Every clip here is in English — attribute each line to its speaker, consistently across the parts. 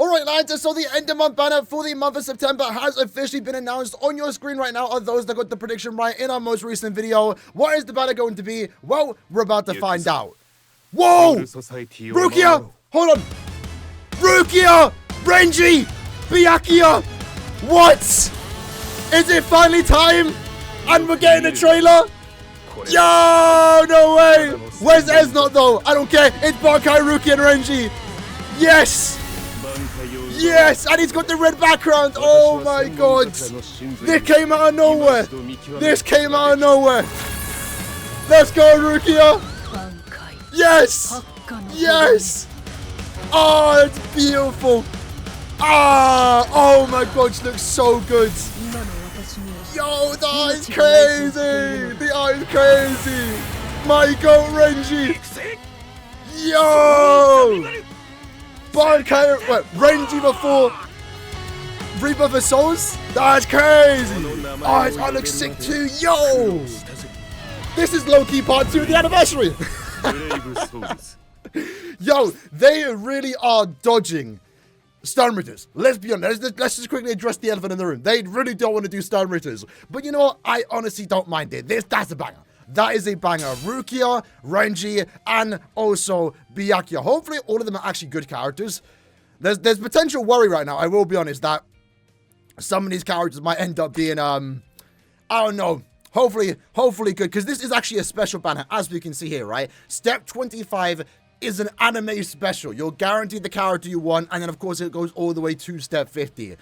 Speaker 1: Alright lads, so the end of month banner for the month of September has officially been announced. On your screen right now are those that got the prediction right in our most recent video. What is the banner going to be? Well, we're about to find out. Whoa! Rukia! Hold on! Rukia! RENJI BYAKUYA! What? Is it finally time? And we're getting a trailer? Yo! No way! Where's Esnot though? I don't care. It's BANKAI RUKIA and RENJI. Yes! Yes! And he's got the red background. Oh my god! This came out of nowhere. This came out of nowhere. Let's go, Rukia! Yes! Yes! Oh, it's beautiful. Ah! Oh my god, she looks so good. Yo, the eye's crazy! The eye's crazy! My god, RENJI! Yo! BANKAI, what, RENJI before Rebirth of Souls? That's crazy! Oh, his eye looks sick too. Yo! This is low-key part 2 of the anniversary! Yo, they really are dodging stun ritters. Let's be honest. Let's just quickly address the elephant in the room. They really don't want to do stun ritters. But you know what? I honestly don't mind it. That's a banger. That is a banger. Rukia, RENJI, and also BYAKUYA. Hopefully, all of them are actually good characters. There's potential worry right now. I will be honest that some of these characters might end up being, I don't know. Hopefully good. Because this is actually a special banner, as we can see here, right? Step 25 is an anime special. You're guaranteed the character you want, and then of course it goes all the way to step 50.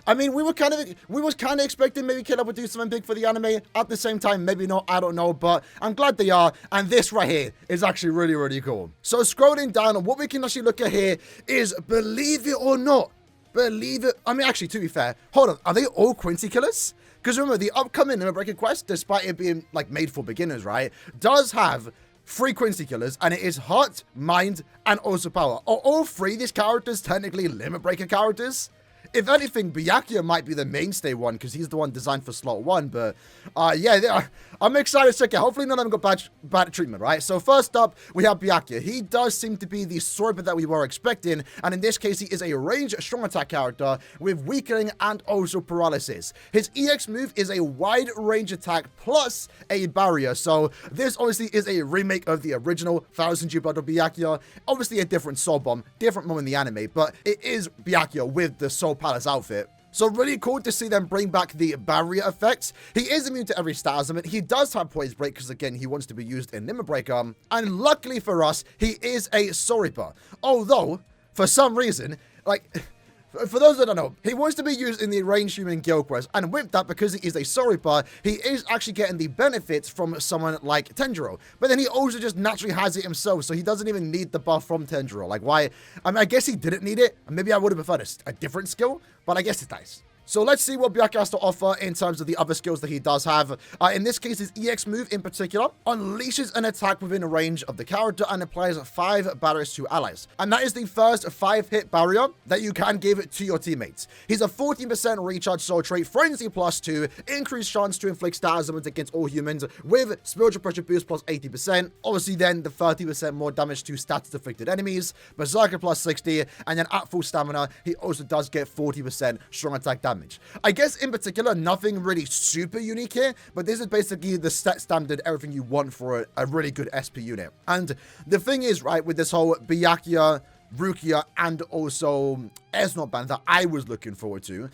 Speaker 1: I mean, we was kind of expecting maybe Killer would do something big for the anime. At the same time, maybe not, I don't know, but I'm glad they are. And this right here is actually really, really cool. So scrolling down, what we can actually look at here is, believe it or not, believe it. I mean, actually, to be fair, hold on, are they all Quincy killers? Because remember, the upcoming Limit Breaker quest, despite it being like made for beginners, right, does have 3 Quincy killers, and it is Heart, Mind, and also Power. Are all 3 these characters technically Limit Breaker characters? If anything, BYAKUYA might be the mainstay one because he's the one designed for slot 1. But yeah, I'm excited to check it. Hopefully none of them got bad treatment, right? So first up, we have BYAKUYA. He does seem to be the swordsman that we were expecting. And in this case, he is a ranged strong attack character with weakening and also paralysis. His EX move is a wide range attack plus a barrier. So this obviously is a remake of the original 1000 G Blood of BYAKUYA. Obviously a different soul bomb, different mom in the anime, but it is BYAKUYA with the Soul Palace outfit. So really cool to see them bring back the barrier effects. He is immune to every stat element. He does have Poise Break because again, he wants to be used in Limit Breaker. And luckily for us, he is a Soul Reaper. Although, for some reason, like, for those that don't know, he wants to be used in the Ranged Human Guild Quest, and with that, because he is a Soul Reaper, he is actually getting the benefits from someone like Tanjiro. But then he also just naturally has it himself, so he doesn't even need the buff from Tanjiro. Like, why? I mean, I guess he didn't need it. Maybe I would have preferred a different skill, but I guess it's nice. So let's see what BYAKUYA has to offer in terms of the other skills that he does have. In this case, his EX move in particular unleashes an attack within range of the character and applies 5 barriers to allies. And that is the first 5-hit barrier that you can give to your teammates. He's a 14% recharge soul trait, frenzy +2, increased chance to inflict status elements against all humans with spiritual pressure boost plus 80%. Obviously then the 30% more damage to status afflicted enemies, berserker plus 60, and then at full stamina, he also does get 40% strong attack damage. I guess in particular, nothing really super unique here, but this is basically the set standard, everything you want for a really good SP unit. And the thing is, right, with this whole BYAKUYA, Rukia, and also Esnot banner that I was looking forward to,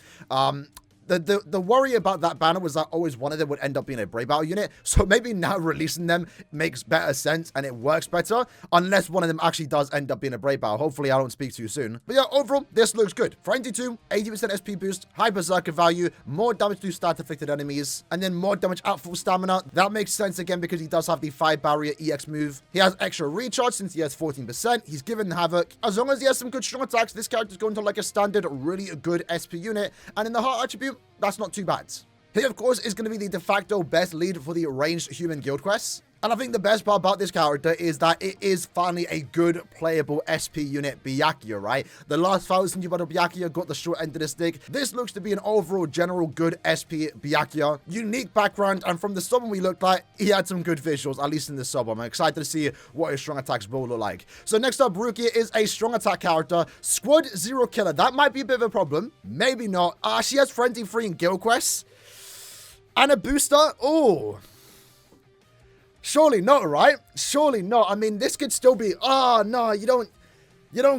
Speaker 1: the worry about that banner was that always one of them would end up being a Brave Battle unit, so maybe now releasing them makes better sense and it works better, unless one of them actually does end up being a Brave Battle. Hopefully I don't speak too soon. But yeah, overall, this looks good. Frenzy 2, 80% SP boost, high Berserker value, more damage to stat afflicted enemies, and then more damage at full stamina. That makes sense again because he does have the 5 barrier EX move. He has extra recharge since he has 14%. He's given Havoc. As long as he has some good strong attacks, this character is going to like a standard, really good SP unit. And in the heart attribute, that's not too bad. He, of course, is going to be the de facto best lead for the Ranged Human Guild Quest. And I think the best part about this character is that it is finally a good playable SP unit Byakuya, right? The last 1000 you battle Byakuya got the short end of the stick. This looks to be an overall general good SP Byakuya. Unique background, and from the sub we looked like, he had some good visuals, at least in the sub. I'm excited to see what his strong attacks will look like. So next up, Rukia is a strong attack character. Squad 0 killer. That might be a bit of a problem. Maybe not. She has Frenzy 3 in Guild Quests. And a booster. Oh. Surely not, right? Surely not. I mean, this could still be... Oh, no, you don't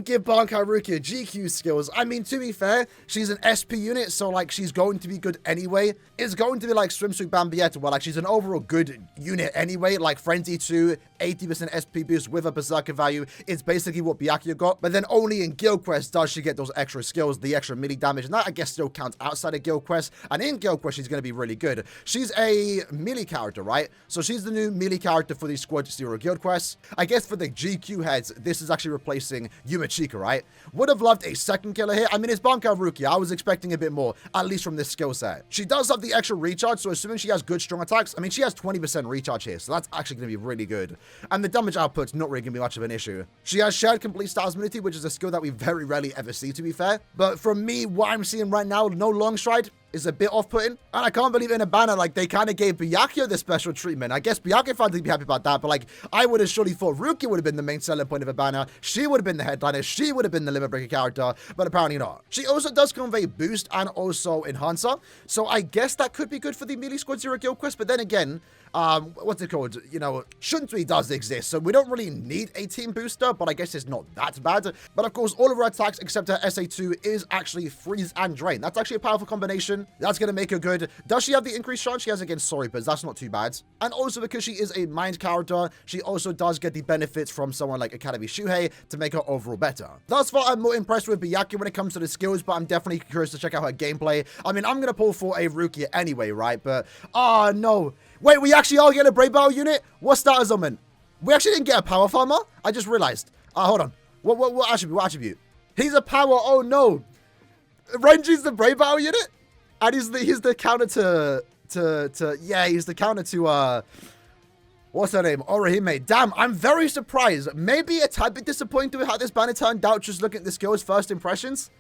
Speaker 1: give Bankai Rukia GQ skills. I mean, to be fair, she's an SP unit, so, like, she's going to be good anyway. It's going to be like Swimsuit Bambietta, where, like, she's an overall good unit anyway. Like, Frenzy 2, 80% SP boost with a Berserker value. It's basically what Byakuya got. But then only in Guild Quest does she get those extra skills, the extra melee damage. And that, I guess, still counts outside of Guild Quest. And in Guild Quest, she's going to be really good. She's a melee character, right? So she's the new melee character for the Squad 0 Guild Quests. I guess for the GQ heads, this is actually replacing Yumachika, right? Would have loved a second killer here. I mean, it's Bankai Rukia. I was expecting a bit more, at least from this skill set. She does have the extra recharge, so assuming she has good strong attacks, I mean, she has 20% recharge here, so that's actually going to be really good. And the damage output's not really going to be much of an issue. She has shared complete stars immunity, which is a skill that we very rarely ever see, to be fair. But from me, what I'm seeing right now, no long stride is a bit off-putting. And I can't believe in a banner, like, they kind of gave Byakuya the special treatment. I guess Byakuya fans would be happy about that, but, like, I would have surely thought Rukia would have been the main selling point of a banner. She would have been the headliner. She would have been the limit breaker character, but apparently not. She also does convey boost and also enhancer, so I guess that could be good for the Melee Squad 0 Guild Quest, but then again, what's it called? You know, Shuntui does exist, so we don't really need a team booster, but I guess it's not that bad. But of course, all of her attacks except her SA2 is actually freeze and drain. That's actually a powerful combination. That's going to make her good. Does she have the increased chance she has against Soripers? That's not too bad. And also because she is a mind character, she also does get the benefits from someone like Academy Shuhei to make her overall better. Thus far, I'm more impressed with Byakuya when it comes to the skills, but I'm definitely curious to check out her gameplay. I mean, I'm going to pull for a Rukia anyway, right? But, oh no. Wait, we actually are getting a Brave Battle unit? What status augment? We actually didn't get a power farmer? I just realized. Hold on. What attribute? What attribute? He's a power. Oh no. Renji's the Brave Battle unit? And he's the counter yeah, he's the counter to what's her name? Orihime. Damn, I'm very surprised. Maybe a tad bit disappointed with how this banner turned out just looking at the skills first impressions.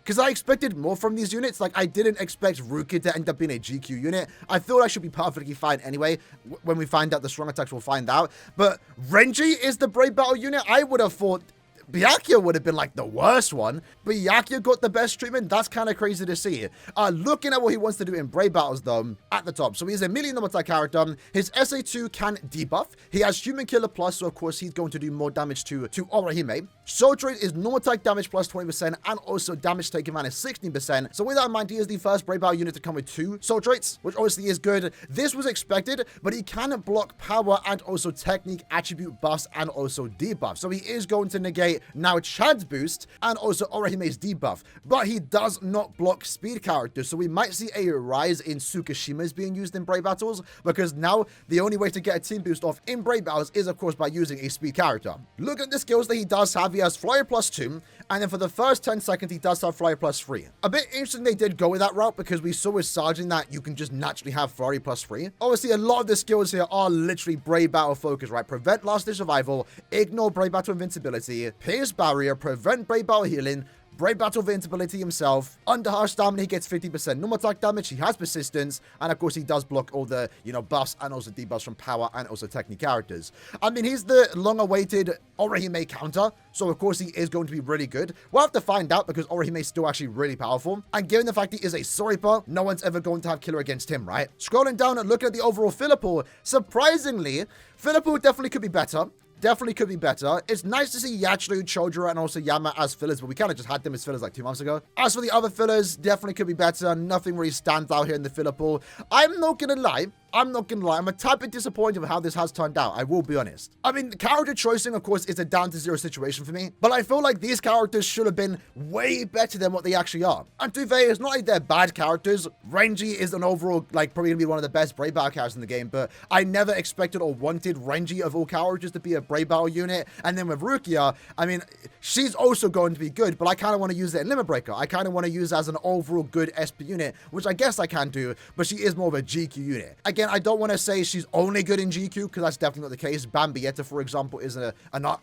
Speaker 1: Because I expected more from these units. Like, I didn't expect Rukia to end up being a GQ unit. I thought I should be perfectly fine anyway. When we find out the strong attacks, we'll find out. But Renji is the Brave Battle unit. I would have thought Byakuya would have been like the worst one. Byakuya got the best treatment. That's kind of crazy to see. Looking at what he wants to do in Brave Battles though, at the top. So he's a melee number attack character. His SA2 can debuff. He has Human Killer Plus, so of course he's going to do more damage to Orihime. Soul Trait is normal attack damage plus 20% and also damage taken minus 16%. So with that in mind, he is the first Brave Battle unit to come with 2 Soul Traits, which obviously is good. This was expected, but he can block power and also technique, attribute buffs, and also debuff. So he is going to negate now Chad's boost and also Orihime's debuff, but he does not block speed characters, so we might see a rise in Tsukishima's being used in Brave Battles, because now the only way to get a team boost off in Brave Battles is of course by using a speed character. Look at the skills that he does have. He has Flyer plus 2, and then for the first 10 seconds he does have Flyer plus 3. A bit interesting they did go with that route, because we saw with Sergeant that you can just naturally have Flurry plus 3. Obviously a lot of the skills here are literally Brave Battle focused, right? Prevent last day survival, ignore Brave Battle invincibility, pierce barrier, prevent Brave Battle healing, Brave Battle invincibility himself. Under harsh stamina, he gets 50% normal attack damage. He has persistence, and of course, he does block all the, buffs and also debuffs from power and also technique characters. I mean, he's the long-awaited Orihime counter, so of course, he is going to be really good. We'll have to find out because Orihime is still actually really powerful. And given the fact he is a Soripa, no one's ever going to have killer against him, right? Scrolling down and looking at the overall filler pool, surprisingly, filler pool definitely could be better. Definitely could be better. It's nice to see Yachiru, Chodra, and also Yama as fillers, but we kind of just had them as fillers like 2 months ago. As for the other fillers, definitely could be better. Nothing really stands out here in the filler pool. I'm not gonna lie. I'm a tad bit disappointed with how this has turned out. I will be honest. I mean, character choosing, of course, is a down to 0 situation for me, but I feel like these characters should have been way better than what they actually are. And to be fair, it's not like they're bad characters. Renji is an overall, like, probably gonna be one of the best Brave Battle characters in the game, but I never expected or wanted Renji of all characters to be a Brave Battle unit. And then with Rukia, I mean, she's also going to be good, but I kind of want to use it in Limit Breaker. I kind of want to use it as an overall good SP unit, which I guess I can do, but she is more of a GQ unit. Again, Again, I don't want to say she's only good in GQ, because that's definitely not the case. Bambietta, for example, is an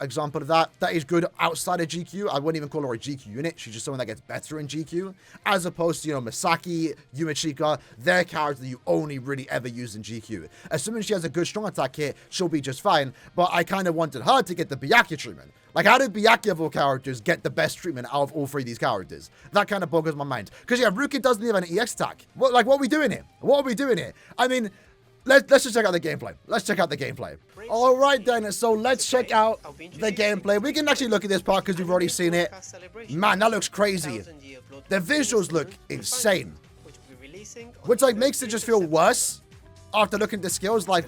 Speaker 1: example of that. That is good outside of GQ. I wouldn't even call her a GQ unit. She's just someone that gets better in GQ, as opposed to, you know, Misaki, Yumechika. They're characters that you only really ever use in GQ. Assuming she has a good strong attack hit, she'll be just fine. But I kind of wanted her to get the Byakuya treatment. Like, how did Byakuya of all characters get the best treatment out of all three of these characters? That kind of boggles my mind. Because, yeah, Rukia doesn't even have an EX attack. What are we doing here? What are we doing here? I mean, let's just check out the gameplay. Let's check out the gameplay. All right, then. So, let's check out the gameplay. We can actually look at this part because we've already seen it. Man, that looks crazy. The visuals look insane. Which, like, makes it just feel worse after looking at the skills. Like,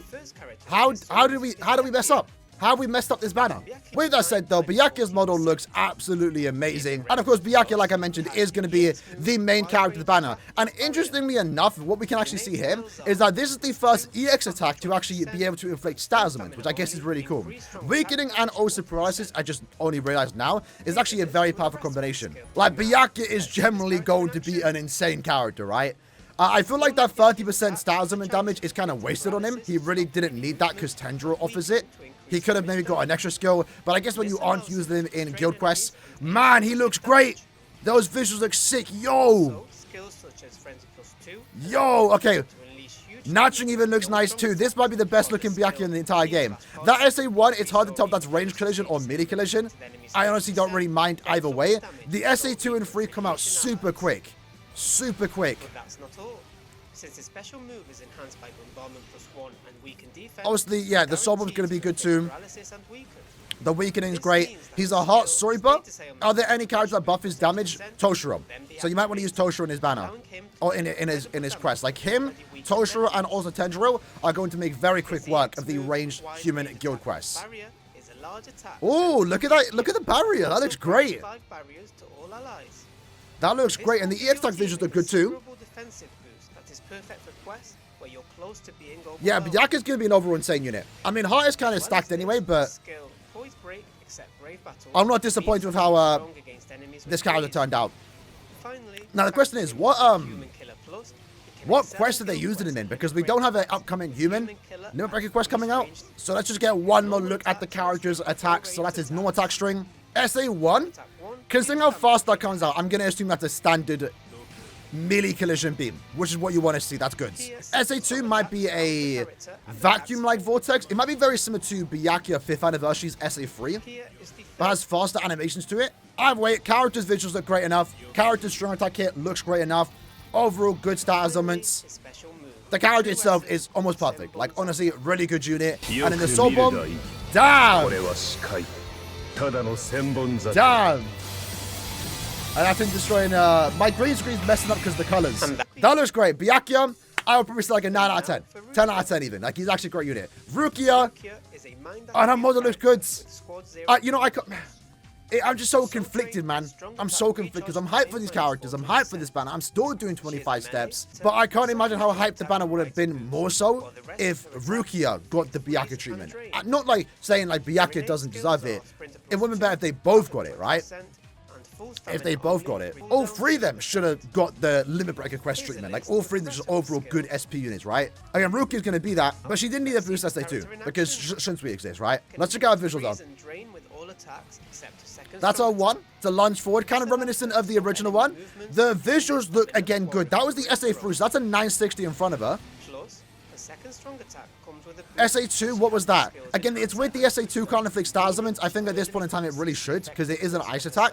Speaker 1: how did we mess up? How have we messed up this banner? With that said, though, Byakuya's model looks absolutely amazing. And of course, Byakuya, like I mentioned, is going to be the main character of the banner. And interestingly enough, what we can actually see here is that this is the first EX attack to actually be able to inflict stat elements, which I guess is really cool. Weakening and also paralysis, I just only realized now, is actually a very powerful combination. Like, Byakuya is generally going to be an insane character, right? I feel like that 30% stat element damage is kind of wasted on him. He really didn't need that because Tendril offers it. He could have maybe got an extra skill, but I guess when you aren't using him in guild quests, man, he looks great. Those visuals look sick. Yo. Yo, okay. Notching even looks nice too. This might be the best looking Byakuya in the entire game. That SA1, it's hard to tell if that's range collision or melee collision. I honestly don't really mind either way. The SA2 and 3 come out super quick. Super quick.
Speaker 2: But that's not all. Since his special move is enhanced by bombardment +1 and weaken defense.
Speaker 1: Obviously, yeah, the soul bomb's going to be good too. The weakening is great. He's a heart story buff. Are there any characters that buff his damage? Toshiro. So you might want to use Toshiro in his banner. Or in his quest. Like him, Toshiro, and also Tendril are going to make very quick work of the ranged human guild quests. Oh, look at that. Look at the barrier. That looks great. That looks great. And the EX attack visuals look good too. Yeah, Byakuya's going to be an overall insane unit. I mean, Heart is kind of stacked anyway, but I'm not disappointed with how this character turned out. Now, the question is, what quest are they using him in? Because we don't have an upcoming human limit breaker quest coming out. So let's just get one more look at the character's attacks. So that's his normal attack string. SA1, considering how fast that comes out, I'm going to assume that's a standard melee collision beam, which is what you want to see. That's good. SA2 might be a vacuum-like vortex. It might be very similar to Byakuya 5th Anniversary's SA3, but has faster animations to it. Either way, character's visuals look great enough. Character's strong attack hit looks great enough. Overall, good stat elements. The character itself is almost perfect. Like, honestly, really good unit. And in the soul bomb, damn! Damn! And that's him destroying, my green screen's messing up because of the colors. That looks great. Byakuya, I would probably say like a 9 out of 10. 10 out of 10 even. Like, he's actually a great unit. Rukia, and her model looks good. You know, I'm just so conflicted, man. I'm so conflicted because I'm hyped for these characters. I'm hyped for this banner. I'm still doing 25 steps. But I can't imagine how hyped the banner would have been more so if Rukia got the Byakuya treatment. Not like saying like Byakuya doesn't deserve it. It would have been better if they both got it, right? If they both got it. All three of them should have got the limit breaker quest treatment. Like, all three of them just overall good SP units, right? Again, Rukia's going to be that, but she didn't need a boost SA2 because shouldn't we exist, right? Let's check out our visuals though. That's our one. It's a lunge forward, kind of reminiscent of the original one. The visuals look, again, good. That was the SA3, so that's a 960 in front of her. SA2, what was that? Again, it's with the SA2 can't inflict star elements. I think at this point in time it really should, because it is an ice attack.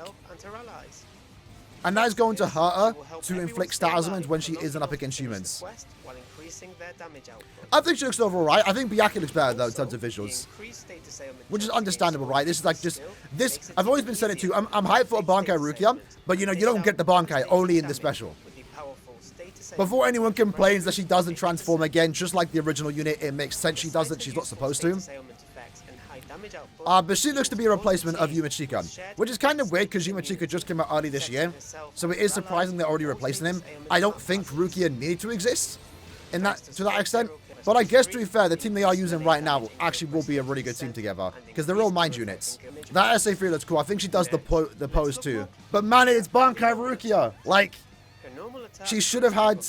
Speaker 1: And that is going to hurt her to inflict star elements when she isn't up against humans. I think she looks overall right. I think Byakuya looks better though in terms of visuals, which is understandable, right? This is like just this. I've always been saying it too. I'm hyped for a Bankai Rukia, but you know you don't get the Bankai only in the special. Before anyone complains that she doesn't transform again, just like the original unit, it makes sense she doesn't. She's not supposed to. But she looks to be a replacement of Yumechika, which is kind of weird because Yumechika just came out early this year, so it is surprising they're already replacing him. I don't think Rukia needed to exist in that to that extent, but I guess to be fair, the team they are using right now actually will be a really good team together because they're all mind units. That SA3 looks cool. I think she does the pose too. But man, it's Bankai Rukia. Like, she should have had.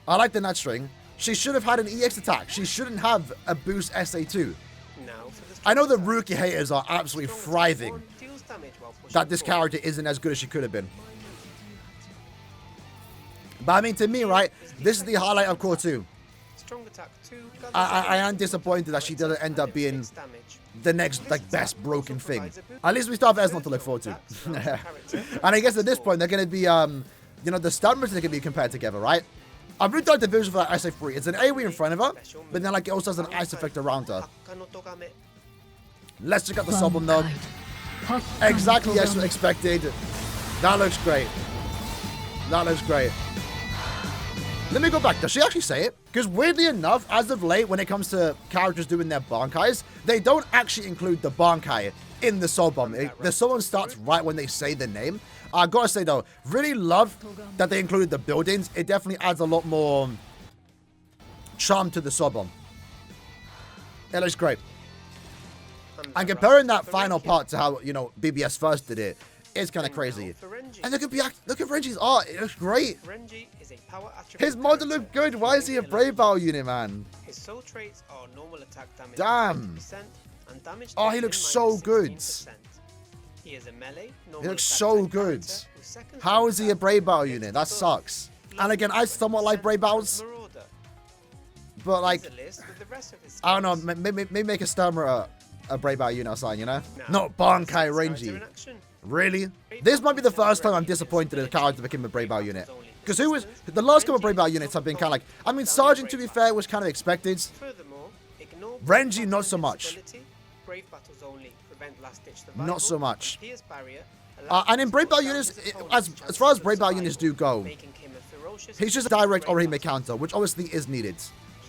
Speaker 1: I like the nut string. She should have had an EX attack. She shouldn't have a boost SA2.
Speaker 2: Now for the
Speaker 1: I know the
Speaker 2: strong
Speaker 1: Rukia haters are absolutely
Speaker 2: attack.
Speaker 1: thriving
Speaker 2: One deals damage while pushing
Speaker 1: that this
Speaker 2: forward.
Speaker 1: character isn't as good as she could have been. But I mean, to me, right, this is the highlight of Core 2.
Speaker 2: Strong attack 2 gathers
Speaker 1: I am
Speaker 2: damage.
Speaker 1: disappointed that she doesn't end up
Speaker 2: And
Speaker 1: being
Speaker 2: inflicts damage.
Speaker 1: the next, like, best broken thing. At least we still have Esmond to look forward to. And I guess at this point, they're going to be, you know, the stun moves are going to be compared together, right? I'm really like the visual for that SA3. It's an AoE in front of her, but then, like, it also has an ice effect around her. Let's check out the Sublime, though. Exactly as expected. That looks great. That looks great. Let me go back. Does she actually say it? Because weirdly enough, as of late, when it comes to characters doing their Bankais, they don't actually include the Bankai in the Soul Bomb. The Soul Bomb starts right when they say the name. I gotta say though, really love that they included the buildings. It definitely adds a lot more charm to the Soul Bomb. It looks great. And comparing that final part to how, you know, BBS first did it, it's kind of crazy. And look at Renji's art. It looks great.
Speaker 2: Renji is a power attribute
Speaker 1: His model looks good. Why is he a Brave Battle unit, man?
Speaker 2: His soul traits are normal attack damage
Speaker 1: Damn.
Speaker 2: 20% and damage
Speaker 1: Oh, he
Speaker 2: taken
Speaker 1: looks so good.
Speaker 2: 16%. He is a melee, normal
Speaker 1: He looks
Speaker 2: attack
Speaker 1: so
Speaker 2: type
Speaker 1: good.
Speaker 2: character whose second
Speaker 1: How is he a
Speaker 2: attack
Speaker 1: Brave Battle
Speaker 2: makes
Speaker 1: unit? That
Speaker 2: buff.
Speaker 1: sucks. And again, I somewhat like Brave Battles,
Speaker 2: Marauder.
Speaker 1: but like,
Speaker 2: Here's a list with the rest of his
Speaker 1: I don't know,
Speaker 2: skills.
Speaker 1: maybe make a Stammer a Brave Battle unit or something, you know?
Speaker 2: Now,
Speaker 1: Not Bankai
Speaker 2: this character
Speaker 1: Renji.
Speaker 2: in action.
Speaker 1: Really? This might be the first time I'm disappointed in a character became a Brave Battle unit. Because who was the last couple of Brave Battle units have been kind of like, I mean, Sergeant, to be fair, was kind of expected.
Speaker 2: Furthermore, ignore
Speaker 1: Renji, not so much.
Speaker 2: ability. Brave battles only prevent last-ditch survival.
Speaker 1: Not so much.
Speaker 2: Pierce barrier allows
Speaker 1: And in
Speaker 2: him to
Speaker 1: Brave
Speaker 2: put
Speaker 1: Battle
Speaker 2: down
Speaker 1: units,
Speaker 2: his opponent's
Speaker 1: as far as
Speaker 2: chances
Speaker 1: Brave
Speaker 2: of
Speaker 1: Battle units do
Speaker 2: survival,
Speaker 1: go,
Speaker 2: making him a ferocious
Speaker 1: he's just a
Speaker 2: threat to
Speaker 1: direct
Speaker 2: Brave
Speaker 1: Orihime
Speaker 2: battle.
Speaker 1: counter, which obviously is needed.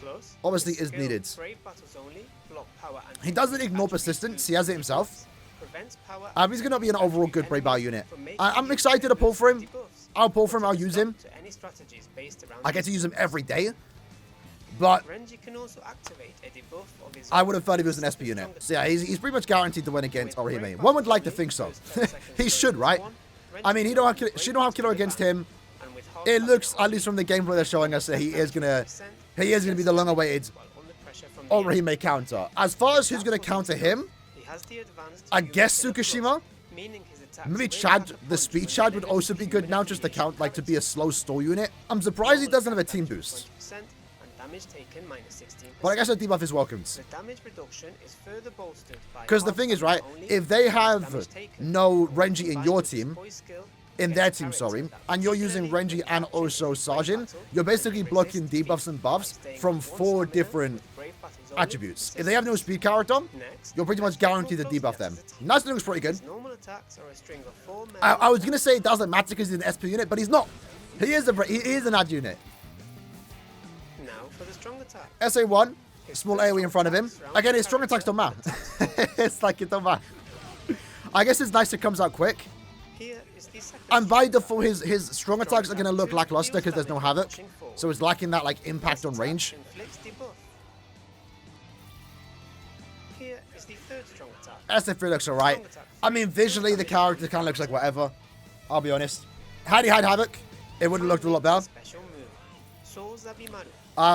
Speaker 2: Plus,
Speaker 1: Obviously
Speaker 2: his
Speaker 1: is
Speaker 2: skill,
Speaker 1: needed.
Speaker 2: Brave battles only, block power and
Speaker 1: He doesn't ignore
Speaker 2: attribute
Speaker 1: persistence,
Speaker 2: boost
Speaker 1: he has it himself.
Speaker 2: prevents power
Speaker 1: He's going to be an overall good Brave Battle unit.
Speaker 2: from making
Speaker 1: I'm
Speaker 2: use
Speaker 1: excited
Speaker 2: of
Speaker 1: to pull for him.
Speaker 2: debuffs.
Speaker 1: I'll pull for him, I'll use him.
Speaker 2: To any strategies based around
Speaker 1: I get
Speaker 2: his
Speaker 1: to use him
Speaker 2: skills.
Speaker 1: every day. But
Speaker 2: Renji can also activate a debuff of his
Speaker 1: I would have thought he was an
Speaker 2: own
Speaker 1: SP unit.
Speaker 2: stronger
Speaker 1: So yeah, he's pretty much guaranteed to win against
Speaker 2: With
Speaker 1: Orihime.
Speaker 2: Brave
Speaker 1: One would
Speaker 2: Battle
Speaker 1: like to
Speaker 2: only,
Speaker 1: think so.
Speaker 2: first 10 seconds
Speaker 1: He
Speaker 2: goes
Speaker 1: should,
Speaker 2: to
Speaker 1: right?
Speaker 2: one.
Speaker 1: I mean,
Speaker 2: Renji
Speaker 1: she don't have
Speaker 2: Brave
Speaker 1: killer
Speaker 2: battles
Speaker 1: against
Speaker 2: to the
Speaker 1: him.
Speaker 2: back, and with hard
Speaker 1: It
Speaker 2: power
Speaker 1: looks, at
Speaker 2: only,
Speaker 1: least from the gameplay they're showing us, that he is gonna be the long-awaited
Speaker 2: while under pressure from the
Speaker 1: Orihime counter. As far as who's gonna counter him,
Speaker 2: He has the advanced
Speaker 1: I
Speaker 2: human
Speaker 1: guess
Speaker 2: killer plus,
Speaker 1: Tsukishima.
Speaker 2: meaning his attacks
Speaker 1: Maybe
Speaker 2: will
Speaker 1: Chad,
Speaker 2: catch a
Speaker 1: the
Speaker 2: punch
Speaker 1: speed
Speaker 2: when
Speaker 1: Chad would
Speaker 2: dealing
Speaker 1: also be good now, just to count, like to be a slow stall unit. I'm surprised he doesn't have a team boost.
Speaker 2: 20% and damage taken minus 16%.
Speaker 1: But I guess a debuff is welcomed.
Speaker 2: The damage reduction is further bolstered by
Speaker 1: Because the
Speaker 2: hard
Speaker 1: thing is,
Speaker 2: power
Speaker 1: right,
Speaker 2: only,
Speaker 1: if they have
Speaker 2: damage taken,
Speaker 1: no Renji in
Speaker 2: combined
Speaker 1: your
Speaker 2: with
Speaker 1: team,
Speaker 2: Boy's skill,
Speaker 1: in
Speaker 2: gets
Speaker 1: their team,
Speaker 2: character
Speaker 1: sorry,
Speaker 2: that
Speaker 1: and you're using
Speaker 2: particularly
Speaker 1: Renji and
Speaker 2: captures
Speaker 1: also
Speaker 2: Brave
Speaker 1: Sergeant,
Speaker 2: Battle,
Speaker 1: you're basically
Speaker 2: resist
Speaker 1: blocking
Speaker 2: defeat
Speaker 1: debuffs and
Speaker 2: by
Speaker 1: buffs
Speaker 2: staying
Speaker 1: from
Speaker 2: with one
Speaker 1: 4
Speaker 2: stamina
Speaker 1: different
Speaker 2: with Brave Battles only,
Speaker 1: attributes. If they have no speed character,
Speaker 2: Next,
Speaker 1: you're pretty much guaranteed to debuff them. And that looks pretty good.
Speaker 2: his normal attacks are a string of 4
Speaker 1: I was gonna say it doesn't matter because he's an SP unit, but he's not. He is an ad unit.
Speaker 2: Now for the strong attack.
Speaker 1: SA1, small AoE in front of him. Again, his strong attacks don't matter. It's like it don't matter. I guess it's nice it comes out quick.
Speaker 2: Here is the second
Speaker 1: And by
Speaker 2: strong
Speaker 1: default, his strong attacks are gonna look lackluster because there's no havoc. So it's lacking that like impact on range.
Speaker 2: inflicts debuff. Here is the third strong attack.
Speaker 1: SF3 looks alright. I mean, visually, the character kind of looks like whatever. I'll be honest. Had he had Havoc, it would have looked a lot better.
Speaker 2: Special move. Soul Zabimaru.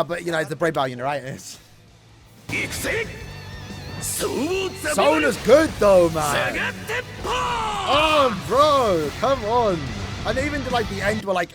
Speaker 1: But, you know, it's the Brave Battle unit, right? It's... Soul is good, though, man. Oh, bro, come on. And even to, like, the end where, like,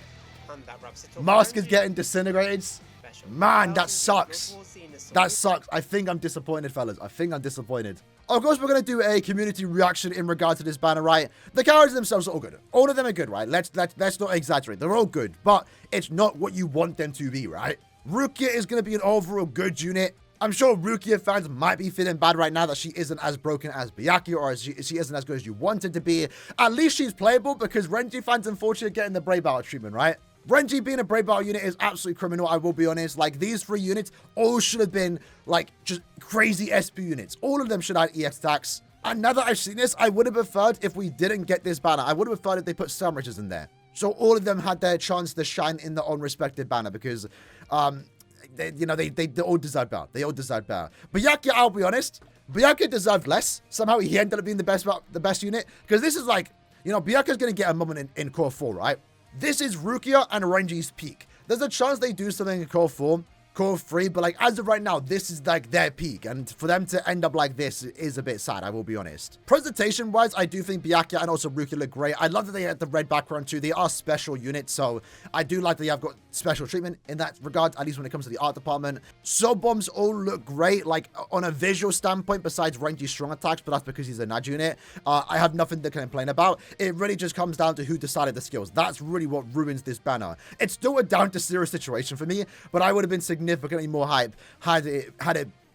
Speaker 2: And that wraps it up.
Speaker 1: Mask is
Speaker 2: Renji.
Speaker 1: getting disintegrated.
Speaker 2: Special
Speaker 1: Man, that
Speaker 2: 1000
Speaker 1: sucks.
Speaker 2: Red War Zenith
Speaker 1: That
Speaker 2: Soul
Speaker 1: sucks. I think I'm disappointed, fellas. I think I'm disappointed. Of course, we're going to do a community reaction in regard to this banner, right? The characters themselves are all good. All of them are good, right? Let's not exaggerate. They're all good, but it's not what you want them to be, right? Rukia is going to be an overall good unit. I'm sure Rukia fans might be feeling bad right now that she isn't as broken as Byakuya, or she isn't as good as you wanted to be. At least she's playable, because Renji fans, unfortunately, are getting the Brave Battle treatment, right? Renji being a Brave Battle unit is absolutely criminal, I will be honest. Like, these 3 units all should have been, like, just crazy SP units. All of them should have EX attacks. And now that I've seen this, I would have preferred if we didn't get this banner. I would have preferred if they put Sun Riches in there. So all of them had their chance to shine in their own respective banner, because, they all deserve better. They all deserve better. Byakuya, I'll be honest, Byakuya deserved less. Somehow he ended up being the best unit. Because this is like, you know, Byakuya's going to get a moment in Core 4, right? This is Rukia and Renji's peak. There's a chance they do something in Core 4 core 3, but like as of right now, this is like their peak, and for them to end up like this is a bit sad, I will be honest. Presentation wise, I do think Byakuya and also Rukia look great. I love that they had the red background too. They are special units, so I do like that they have got special treatment in that regard, at least when it comes to the art department. Soul bombs all look great, like on a visual standpoint, besides Renji's strong attacks, but that's because he's a Naj unit. I have nothing to complain about. It really just comes down to who decided the skills. That's really what ruins this banner. It's still a down to zero situation for me, but I would have been significantly more hype had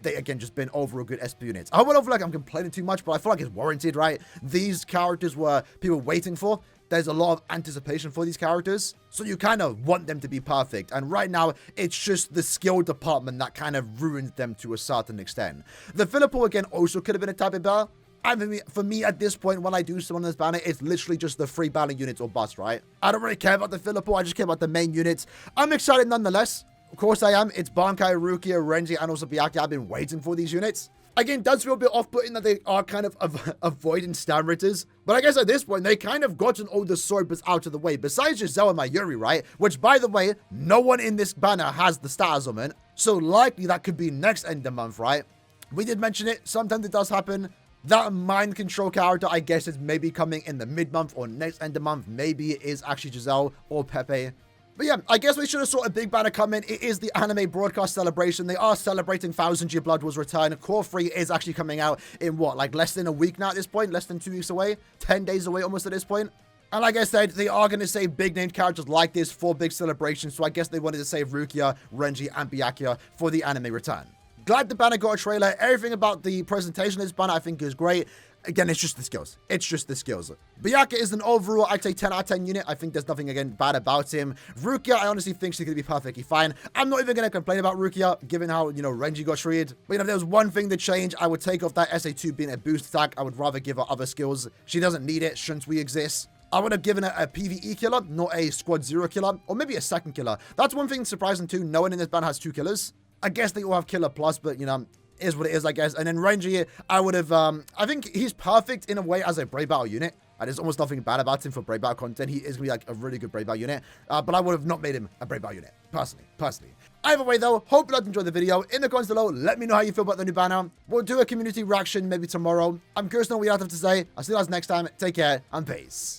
Speaker 1: they again just been overall good SP units. I hope I don't feel like I'm complaining too much, but I feel like it's warranted, right? These characters were people waiting for. There's a lot of anticipation for these characters, so you kind of want them to be perfect. And right now, it's just the skill department that kind of ruins them to a certain extent. The filler pool, again, also could have been a tad bit better. I mean, for me, at this point, when I do summon this banner, it's literally just the free banner units or bust, right? I don't really care about the filler pool. I just care about the main units. I'm excited nonetheless. Of course I am. It's Bankai, Rukia, Renji, and also Byakuya. I've been waiting for these units. Again, does feel a bit off-putting that they are kind of avoiding Stamritters. But I guess at this point, they kind of gotten all the swordbits out of the way. Besides Giselle and Mayuri, right? Which, by the way, no one in this banner has the status on it. So likely that could be next end of month, right? We did mention it. Sometimes it does happen. That mind control character, I guess, is maybe coming in the mid-month or next end of month. Maybe it is actually Giselle or Pepe. But yeah, I guess we should have saw a big banner come in. It is the anime broadcast celebration. They are celebrating 1000 Year Blood War's return. Core 3 is actually coming out in what, like less than a week now at this point? Less than 2 weeks away? 10 days away almost at this point? And like I said, they are going to save big name characters like this for big celebrations. So I guess they wanted to save Rukia, Renji, and Byakuya for the anime return. Glad the banner got a trailer. Everything about the presentation of this banner I think is great. Again, it's just the skills. It's just the skills. Byakuya is an overall, I'd say 10 out of 10 unit. I think there's nothing, again, bad about him. Rukia, I honestly think she's going to be perfectly fine. I'm not even going to complain about Rukia, given how, you know, Renji got treated. But, you know, if there was one thing to change, I would take off that SA2 being a boost attack. I would rather give her other skills. She doesn't need it, shouldn't we exist? I would have given her a PvE killer, not a squad 0 killer, or maybe a second killer. That's one thing surprising too. No one in this band has 2 killers. I guess they all have killer plus, but, you know, is what it is, I guess. And then Renji, I would have, I think he's perfect in a way as a Brave Battle unit. There's almost nothing bad about him for Brave Battle content. He is going to be like a really good Brave Battle unit. But I would have not made him a Brave Battle unit, personally. Either way though, hope you enjoyed the video. In the comments below, let me know how you feel about the new banner. We'll do a community reaction maybe tomorrow. I'm curious to know what you have to say. I'll see you guys next time. Take care and peace.